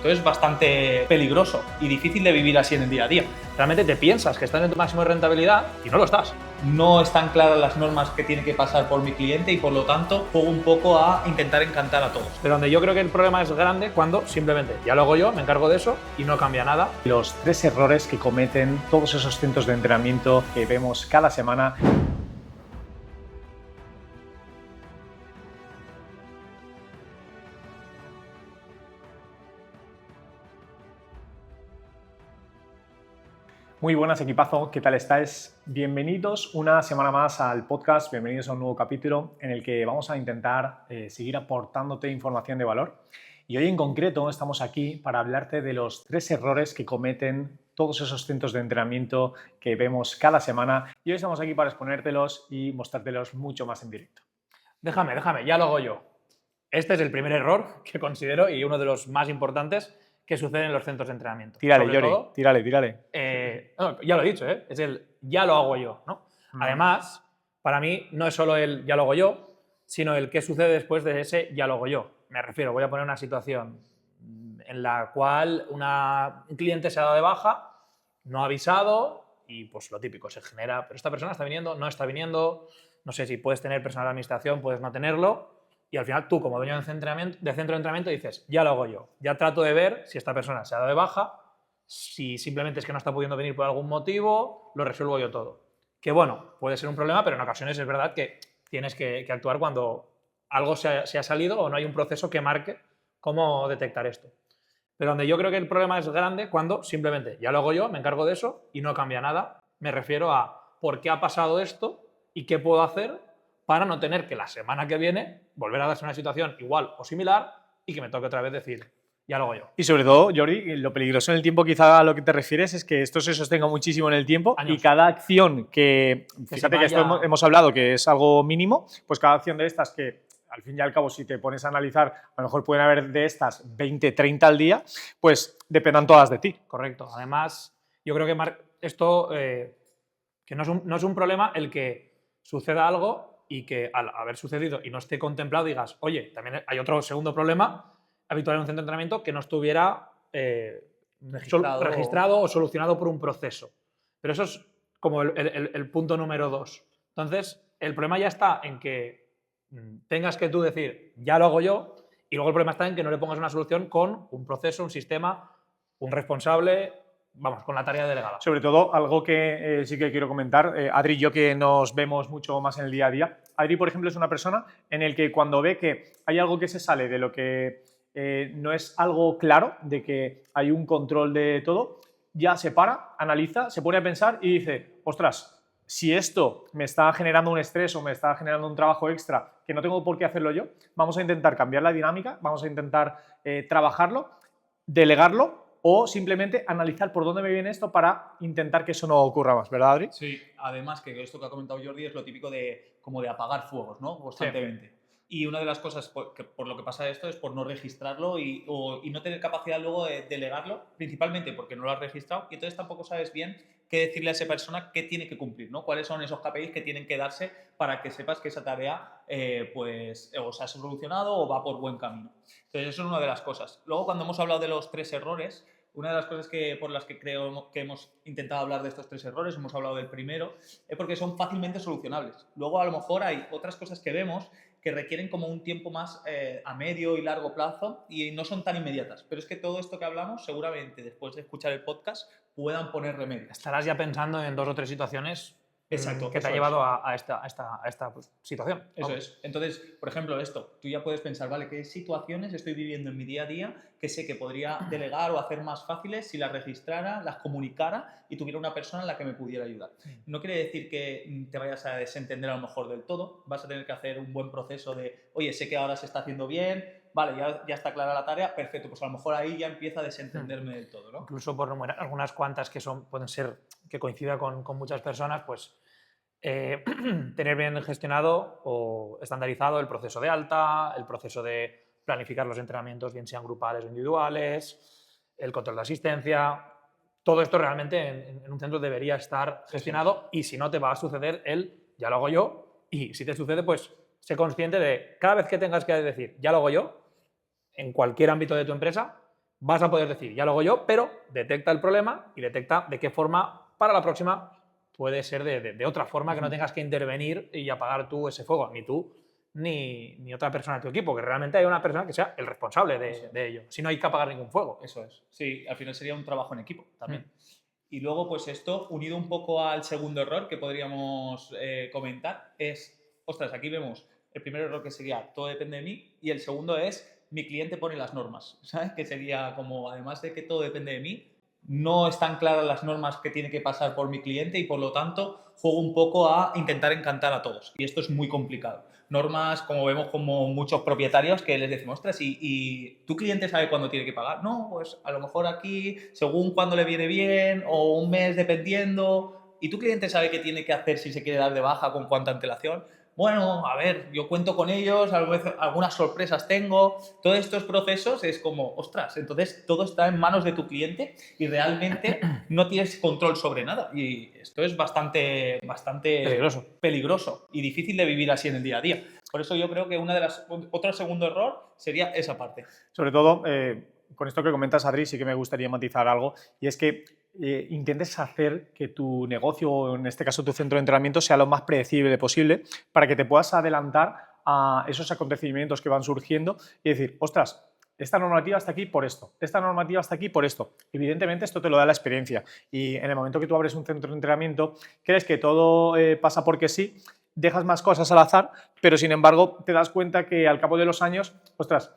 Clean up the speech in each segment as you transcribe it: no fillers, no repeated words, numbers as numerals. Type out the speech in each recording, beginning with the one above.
Esto es bastante peligroso y difícil de vivir así en el día a día. Realmente te piensas que estás en tu máximo de rentabilidad y no lo estás. No están claras las normas que tiene que pasar por mi cliente y por lo tanto juego un poco a intentar encantar a todos. Pero donde yo creo que el problema es grande cuando simplemente ya lo hago yo, me encargo de eso y no cambia nada. Los 3 errores que cometen todos esos centros de entrenamiento que vemos cada semana. Muy buenas, equipazo, ¿qué tal estáis? Bienvenidos una semana más al podcast, bienvenidos a un nuevo capítulo en el que vamos a intentar seguir aportándote información de valor. Y hoy en concreto estamos aquí para hablarte de los 3 errores que cometen todos esos centros de entrenamiento que vemos cada semana. Y hoy estamos aquí para exponértelos y mostrártelos mucho más en directo. Déjame, ya lo hago yo. Este es el primer error que considero y uno de los más importantes que sucede en los centros de entrenamiento. Tírale, Yori, tírale. No, ya lo he dicho, es el ya lo hago yo, ¿no? Además, para mí no es solo el ya lo hago yo, sino el qué sucede después de ese ya lo hago yo. Me refiero, voy a poner una situación en la cual un cliente se ha dado de baja, no ha avisado y pues lo típico, se genera, pero esta persona está viniendo, no está viniendo, no sé si puedes tener personal de administración, puedes no tenerlo. Y al final tú, como dueño de centro de entrenamiento, dices, ya lo hago yo. Ya trato de ver si esta persona se ha dado de baja, si simplemente es que no está pudiendo venir por algún motivo, lo resuelvo yo todo. Que bueno, puede ser un problema, pero en ocasiones es verdad que tienes que actuar cuando algo se ha salido o no hay un proceso que marque cómo detectar esto. Pero donde yo creo que el problema es grande cuando simplemente ya lo hago yo, me encargo de eso y no cambia nada. Me refiero a por qué ha pasado esto y qué puedo hacer para no tener que la semana que viene volver a darse una situación igual o similar y que me toque otra vez decir, ya lo hago yo. Y sobre todo, Yori, lo peligroso en el tiempo quizá a lo que te refieres es que esto se sostenga muchísimo en el tiempo. Años. Y cada acción que fíjate que esto hemos hablado que es algo mínimo, pues cada acción de estas que al fin y al cabo si te pones a analizar, a lo mejor pueden haber de estas 20, 30 al día, pues dependan todas de ti. Correcto. Además, yo creo que esto que no es un problema el que suceda algo y que al haber sucedido y no esté contemplado digas, oye, también hay otro segundo problema habitual en un centro de entrenamiento que no estuviera registrado o solucionado por un proceso. Pero eso es como el punto número 2. Entonces, el problema ya está en que tengas que tú decir, ya lo hago yo, y luego el problema está en que no le pongas una solución con un proceso, un sistema, un responsable, vamos, con la tarea delegada. Sobre todo, algo que sí que quiero comentar, Adri y yo que nos vemos mucho más en el día a día. Adri, por ejemplo, es una persona en el que cuando ve que hay algo que se sale de lo que no es algo claro, de que hay un control de todo, ya se para, analiza, se pone a pensar y dice, ostras, si esto me está generando un estrés o me está generando un trabajo extra que no tengo por qué hacerlo yo, vamos a intentar cambiar la dinámica, vamos a intentar trabajarlo, delegarlo o simplemente analizar por dónde me viene esto para intentar que eso no ocurra más, ¿verdad, Adri? Sí, además que esto que ha comentado Jordi es lo típico de como de apagar fuegos, ¿no? Constantemente. Sí. Y una de las cosas por lo que pasa esto es por no registrarlo y no tener capacidad luego de delegarlo, principalmente porque no lo has registrado y entonces tampoco sabes bien qué decirle a esa persona qué tiene que cumplir, ¿no? Cuáles son esos KPIs que tienen que darse para que sepas que esa tarea pues o se ha solucionado o va por buen camino. Entonces eso es una de las cosas. Luego cuando hemos hablado de los 3 errores, una de las cosas por las que creo que hemos intentado hablar de estos 3 errores, hemos hablado del primero, es porque son fácilmente solucionables. Luego a lo mejor hay otras cosas que vemos que requieren como un tiempo más a medio y largo plazo y no son tan inmediatas. Pero es que todo esto que hablamos, seguramente después de escuchar el podcast, puedan poner remedio. Estarás ya pensando en 2 o 3 situaciones. Exacto, que te ha llevado a esta situación. Eso es. Entonces, por ejemplo, esto, tú ya puedes pensar, vale, ¿qué situaciones estoy viviendo en mi día a día que sé que podría delegar o hacer más fáciles si las registrara, las comunicara y tuviera una persona en la que me pudiera ayudar? No quiere decir que te vayas a desentender a lo mejor del todo, vas a tener que hacer un buen proceso de, oye, sé que ahora se está haciendo bien, vale, ya está clara la tarea, perfecto, pues a lo mejor ahí ya empieza a desentenderme del todo, ¿no? Incluso por numerar algunas cuantas que pueden ser que coincida con muchas personas, pues tener bien gestionado o estandarizado el proceso de alta, el proceso de planificar los entrenamientos, bien sean grupales o individuales, el control de asistencia. Todo esto realmente en un centro debería estar gestionado y si no te va a suceder ya lo hago yo y si te sucede, pues sé consciente de cada vez que tengas que decir ya lo hago yo, en cualquier ámbito de tu empresa, vas a poder decir, ya lo hago yo, pero detecta el problema y detecta de qué forma para la próxima puede ser de otra forma, que no tengas que intervenir y apagar tú ese fuego, ni tú ni otra persona de tu equipo, que realmente hay una persona que sea el responsable de ello, si no hay que apagar ningún fuego. Eso es. Sí, al final sería un trabajo en equipo también. Y luego, pues esto, unido un poco al segundo error que podríamos comentar, es, ostras, aquí vemos el primer error que sería todo depende de mí y el segundo es mi cliente pone las normas, ¿sabes? Que sería como, además de que todo depende de mí, no están claras las normas que tiene que pasar por mi cliente y por lo tanto juego un poco a intentar encantar a todos. Y esto es muy complicado. Normas, como vemos, como muchos propietarios que les decimos, ostras, ¿y tu cliente sabe cuándo tiene que pagar? No, pues a lo mejor aquí, según cuándo le viene bien o un mes dependiendo. ¿Y tu cliente sabe qué tiene que hacer si se quiere dar de baja, con cuánta antelación? Bueno, a ver, yo cuento con ellos, algunas sorpresas tengo. Todos estos procesos es como, ostras, entonces todo está en manos de tu cliente y realmente no tienes control sobre nada. Y esto es bastante peligroso y difícil de vivir así en el día a día. Por eso yo creo que otro segundo error sería esa parte. Sobre todo, con esto que comentas, Adri, sí que me gustaría matizar algo, y es que intentes hacer que tu negocio, o en este caso tu centro de entrenamiento, sea lo más predecible posible para que te puedas adelantar a esos acontecimientos que van surgiendo y decir, ostras, esta normativa está aquí por esto, esta normativa está aquí por esto. Evidentemente esto te lo da la experiencia y en el momento que tú abres un centro de entrenamiento crees que todo pasa porque sí, dejas más cosas al azar, pero sin embargo te das cuenta que al cabo de los años, ostras,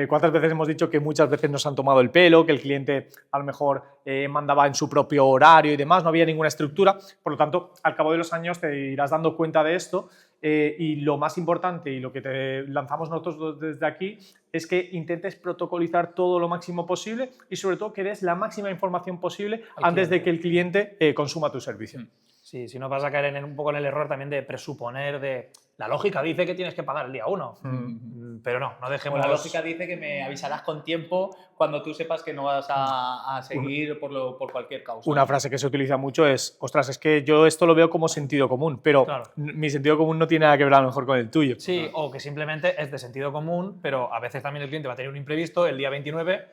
¿cuántas veces hemos dicho que muchas veces nos han tomado el pelo, que el cliente a lo mejor mandaba en su propio horario y demás, no había ninguna estructura? Por lo tanto, al cabo de los años te irás dando cuenta de esto y lo más importante y lo que te lanzamos nosotros desde aquí es que intentes protocolizar todo lo máximo posible y sobre todo que des la máxima información posible antes de que el cliente consuma tu servicio. Sí, si no vas a caer un poco en el error también de presuponer de la lógica dice que tienes que pagar el día 1, pero no dejemos... La lógica dice que me avisarás con tiempo cuando tú sepas que no vas a seguir por cualquier causa. Una frase que se utiliza mucho es, ostras, es que yo esto lo veo como sentido común, pero claro, mi sentido común no tiene nada que ver a lo mejor con el tuyo. Sí, o que simplemente es de sentido común, pero a veces también el cliente va a tener un imprevisto el día 29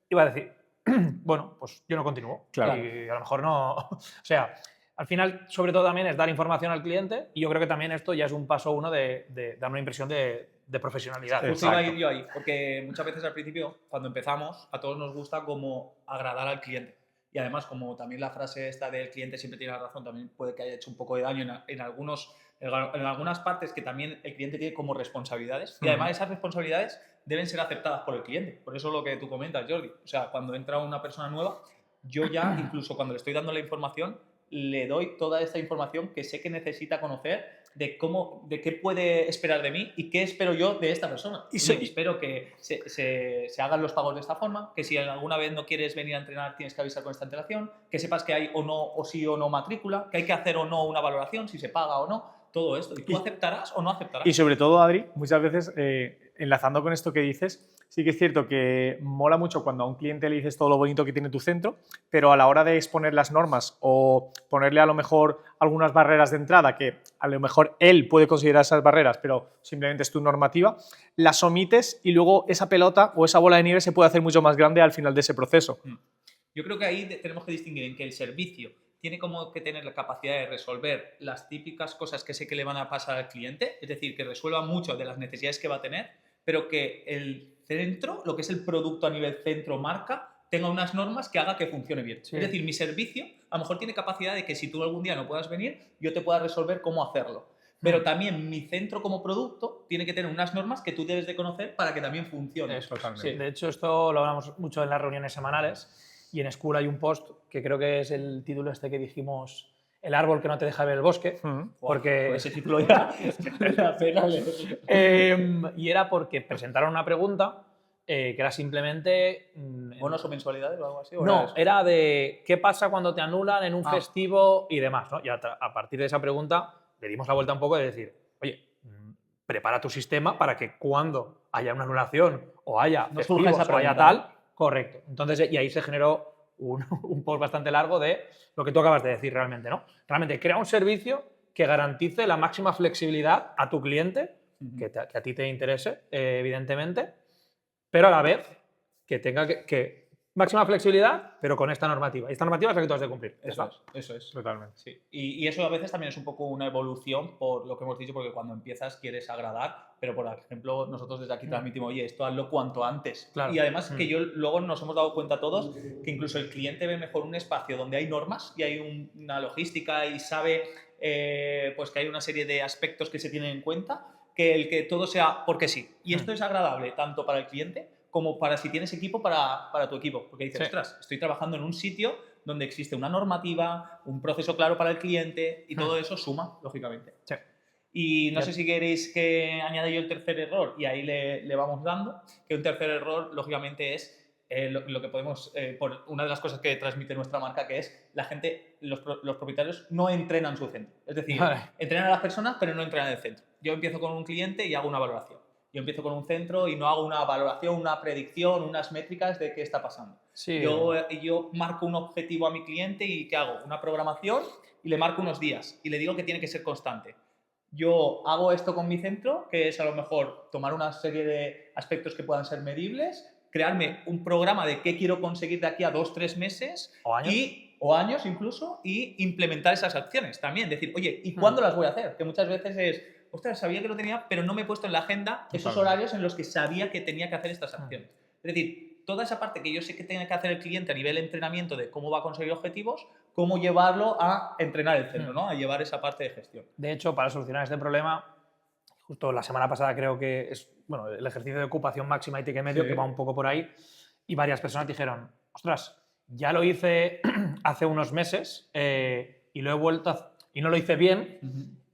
y va a decir, bueno, pues yo no continúo. Claro. Y a lo mejor no... O sea... Al final, sobre todo también es dar información al cliente y yo creo que también esto ya es un paso uno de dar una impresión de profesionalidad. Justo iba a ir yo ahí, porque muchas veces al principio, cuando empezamos, a todos nos gusta como agradar al cliente. Y además, como también la frase esta del cliente siempre tiene la razón, también puede que haya hecho un poco de daño en algunas partes que también el cliente tiene como responsabilidades. Y además esas responsabilidades deben ser aceptadas por el cliente. Por eso lo que tú comentas, Jordi. O sea, cuando entra una persona nueva, yo ya, incluso cuando le estoy dando la información, le doy toda esta información que sé que necesita conocer de qué puede esperar de mí y qué espero yo de esta persona. Y espero que se hagan los pagos de esta forma, que si alguna vez no quieres venir a entrenar tienes que avisar con esta antelación, que sepas que hay o no, o sí o no matrícula, que hay que hacer o no una valoración, si se paga o no, todo esto. Y tú aceptarás o no aceptarás. Y sobre todo, Adri, muchas veces, enlazando con esto que dices, sí que es cierto que mola mucho cuando a un cliente le dices todo lo bonito que tiene tu centro, pero a la hora de exponer las normas o ponerle a lo mejor algunas barreras de entrada que a lo mejor él puede considerar esas barreras, pero simplemente es tu normativa, las omites y luego esa pelota o esa bola de nieve se puede hacer mucho más grande al final de ese proceso. Yo creo que ahí tenemos que distinguir en que el servicio tiene como que tener la capacidad de resolver las típicas cosas que sé que le van a pasar al cliente, es decir, que resuelva mucho de las necesidades que va a tener, pero que el centro, lo que es el producto a nivel centro marca, tenga unas normas que haga que funcione bien. Sí. Es decir, mi servicio a lo mejor tiene capacidad de que si tú algún día no puedas venir, yo te pueda resolver cómo hacerlo. Pero también mi centro como producto tiene que tener unas normas que tú debes de conocer para que también funcione. Eso, sí, de hecho, esto lo hablamos mucho en las reuniones semanales y en School hay un post que creo que es el título este que dijimos, el árbol que no te deja ver el bosque, porque pues ese título ya es la pena. Y era porque presentaron una pregunta que era simplemente... ¿Bonos o mensualidades o algo así? ¿O no, era de qué pasa cuando te anulan en un festivo y demás, ¿no? Y a partir de esa pregunta le dimos la vuelta un poco de decir, oye, prepara tu sistema para que cuando haya una anulación o haya festivos o haya tal, correcto. Entonces, y ahí se generó un post bastante largo de lo que tú acabas de decir realmente, ¿no? Realmente crea un servicio que garantice la máxima flexibilidad a tu cliente, que a ti te interese, evidentemente, pero a la vez que tenga que máxima flexibilidad, pero con esta normativa. Y esta normativa es la que tú has de cumplir. Eso es. Totalmente. Sí. Y eso a veces también es un poco una evolución por lo que hemos dicho, porque cuando empiezas quieres agradar, pero por ejemplo nosotros desde aquí transmitimos, oye, esto hazlo cuanto antes. Claro. Y además que luego nos hemos dado cuenta todos que incluso el cliente ve mejor un espacio donde hay normas y hay una logística y sabe pues que hay una serie de aspectos que se tienen en cuenta, que el que todo sea porque sí. Y esto es agradable tanto para el cliente como para si tienes equipo, para tu equipo. Porque dices, ostras, estoy trabajando en un sitio donde existe una normativa, un proceso claro para el cliente y todo eso suma, lógicamente. Sí. Y no sé si queréis que añada yo el tercer error y ahí le vamos dando, que un tercer error, lógicamente, es lo que podemos, por una de las cosas que transmite nuestra marca, que es la gente, los propietarios no entrenan su centro. Es decir, entrenan a las personas, pero no entrenan el centro. Yo empiezo con un cliente y hago una valoración. Yo empiezo con un centro y no hago una valoración, una predicción, unas métricas de qué está pasando. Sí. Yo marco un objetivo a mi cliente y ¿qué hago? Una programación y le marco unos días y le digo que tiene que ser constante. Yo hago esto con mi centro, que es a lo mejor tomar una serie de aspectos que puedan ser medibles, crearme un programa de qué quiero conseguir de aquí a 2-3 meses o años incluso, y implementar esas acciones también. Decir, oye, ¿y cuándo las voy a hacer? Que muchas veces es, ostras, sabía que lo tenía, pero no me he puesto en la agenda esos horarios en los que sabía que tenía que hacer estas acciones. Es decir, toda esa parte que yo sé que tiene que hacer el cliente a nivel de entrenamiento de cómo va a conseguir objetivos, cómo llevarlo a entrenar el centro, ¿no? A llevar esa parte de gestión. De hecho, para solucionar este problema, justo la semana pasada creo que es el ejercicio de ocupación máxima y ticket medio, que va un poco por ahí, y varias personas dijeron, ostras, ya lo hice hace unos meses y lo he vuelto y no lo hice bien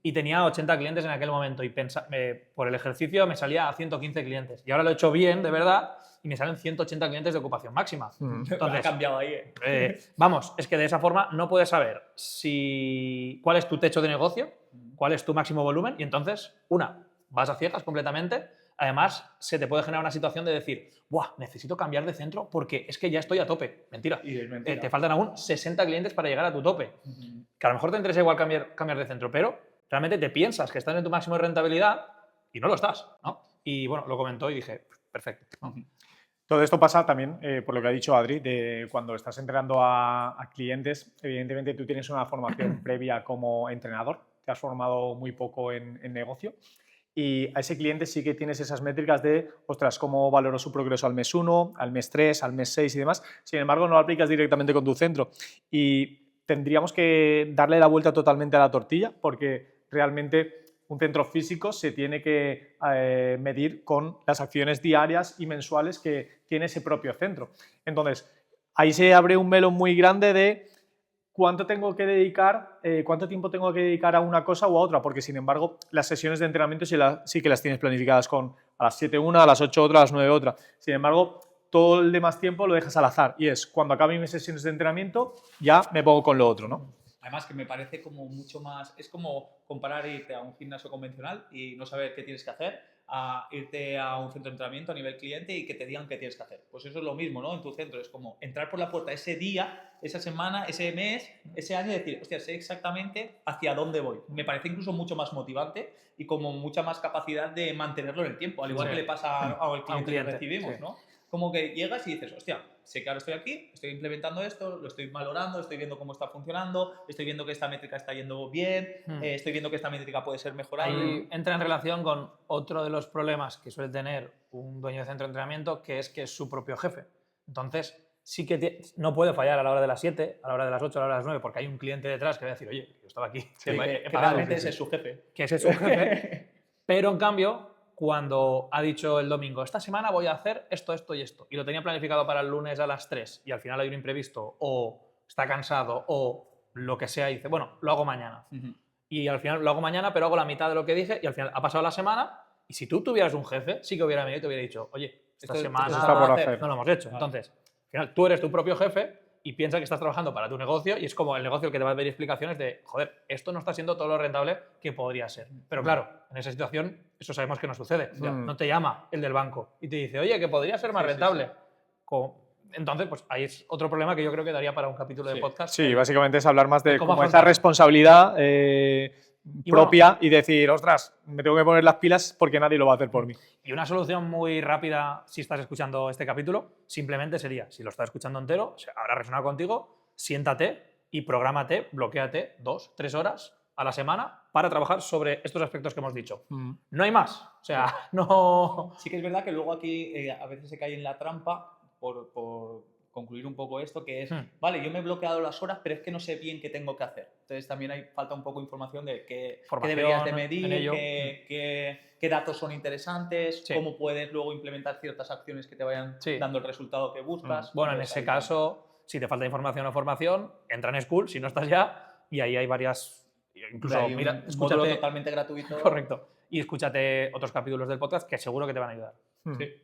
y tenía 80 clientes en aquel momento y por el ejercicio me salía a 115 clientes y ahora lo he hecho bien, de verdad, y me salen 180 clientes de ocupación máxima. Entonces, ha cambiado ahí. Vamos, es que de esa forma no puedes saber cuál es tu techo de negocio, cuál es tu máximo volumen y entonces, vas a ciegas completamente. Además, se te puede generar una situación de decir, ¡buah! Necesito cambiar de centro porque es que ya estoy a tope. Mentira. Y es mentira. Te faltan aún 60 clientes para llegar a tu tope. Que a lo mejor te interesa igual cambiar de centro, pero realmente te piensas que estás en tu máximo de rentabilidad y no lo estás, ¿no? Y bueno, lo comentó y dije, perfecto. Todo esto pasa también, por lo que ha dicho Adri, de cuando estás entrenando a clientes, evidentemente tú tienes una formación previa como entrenador, te has formado muy poco en negocio. Y a ese cliente sí que tienes esas métricas de, ostras, cómo valoró su progreso al mes 1, al mes 3, al mes 6 y demás. Sin embargo, no lo aplicas directamente con tu centro. Y tendríamos que darle la vuelta totalmente a la tortilla porque realmente un centro físico se tiene que medir con las acciones diarias y mensuales que tiene ese propio centro. Entonces, ahí se abre un melón muy grande de cuánto tiempo tengo que dedicar a una cosa u a otra, porque sin embargo las sesiones de entrenamiento sí que las tienes planificadas con a las 7 una, a las 8 otra, a las 9 otra. Sin embargo, todo el demás tiempo lo dejas al azar y es cuando acabe mis sesiones de entrenamiento ya me pongo con lo otro, ¿no? Además que me parece como mucho más, es como comparar irte a un gimnasio convencional y no saber qué tienes que hacer, a irte a un centro de entrenamiento a nivel cliente y que te digan qué tienes que hacer. Pues eso es lo mismo, ¿no? En tu centro es como entrar por la puerta ese día, esa semana, ese mes, ese año y decir, hostia, sé exactamente hacia dónde voy. Me parece incluso mucho más motivante y como mucha más capacidad de mantenerlo en el tiempo, al igual que le pasa al cliente que recibimos, ¿no? Como que llegas y dices, hostia, sé que ahora estoy aquí, estoy implementando esto, lo estoy valorando, estoy viendo cómo está funcionando, estoy viendo que esta métrica está yendo bien, estoy viendo que esta métrica puede ser mejorada. Ahí entra en relación con otro de los problemas que suele tener un dueño de centro de entrenamiento, que es su propio jefe. Entonces, sí que no puede fallar a la hora de las 7, a la hora de las 8, a la hora de las 9, porque hay un cliente detrás que va a decir, oye, yo estaba aquí. Sí, que realmente ese es su jefe. Que ese es su jefe. Pero, en cambio, cuando ha dicho el domingo, esta semana voy a hacer esto, esto y esto, y lo tenía planificado para el lunes a las 3 y al final hay un imprevisto o está cansado o lo que sea y dice, bueno, lo hago mañana. Y al final lo hago mañana, pero hago la mitad de lo que dije y al final ha pasado la semana y si tú tuvieras un jefe, sí que hubiera venido y te hubiera dicho, oye, esta semana no lo hemos hecho. Entonces, al final tú eres tu propio jefe y piensa que estás trabajando para tu negocio y es como el negocio el que te va a pedir explicaciones de, joder, esto no está siendo todo lo rentable que podría ser. Pero claro, en esa situación eso sabemos que no sucede. No te llama el del banco y te dice, oye, que podría ser más rentable. Entonces, pues ahí es otro problema que yo creo que daría para un capítulo de podcast. Sí, básicamente es hablar más de cómo esa responsabilidad propia y decir, ostras, me tengo que poner las pilas porque nadie lo va a hacer por mí. Y una solución muy rápida, si estás escuchando este capítulo, simplemente sería, si lo estás escuchando entero, o sea, habrá resonado contigo, siéntate y prográmate, bloquéate 2, 3 horas a la semana para trabajar sobre estos aspectos que hemos dicho. No hay más. O sea, no... Sí que es verdad que luego aquí a veces se cae en la trampa por concluir un poco esto, que es, vale, yo me he bloqueado las horas, pero es que no sé bien qué tengo que hacer. Entonces también falta un poco de información de qué deberías de medir, qué datos son interesantes, cómo puedes luego implementar ciertas acciones que te vayan dando el resultado que buscas. Bueno, en ese caso, si te falta información o formación, entra en School, si no estás ya, y ahí hay varias... Incluso, mira, escúchate, totalmente gratuito. Correcto. Y escúchate otros capítulos del podcast que seguro que te van a ayudar. Sí.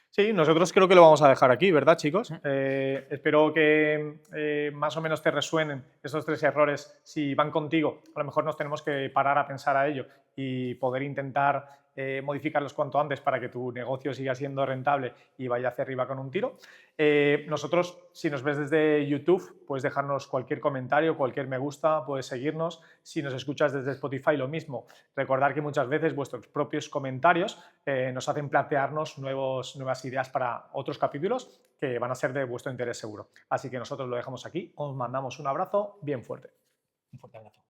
Sí, nosotros creo que lo vamos a dejar aquí, ¿verdad, chicos? Espero que más o menos te resuenen esos 3 errores. Si van contigo, a lo mejor nos tenemos que parar a pensar a ello y poder intentar modificarlos cuanto antes para que tu negocio siga siendo rentable y vaya hacia arriba con un tiro. Nosotros, si nos ves desde YouTube, puedes dejarnos cualquier comentario, cualquier me gusta, puedes seguirnos. Si nos escuchas desde Spotify, lo mismo. Recordar que muchas veces vuestros propios comentarios nos hacen plantearnos nuevas ideas para otros capítulos que van a ser de vuestro interés seguro. Así que nosotros lo dejamos aquí. Os mandamos un abrazo bien fuerte. Un fuerte abrazo.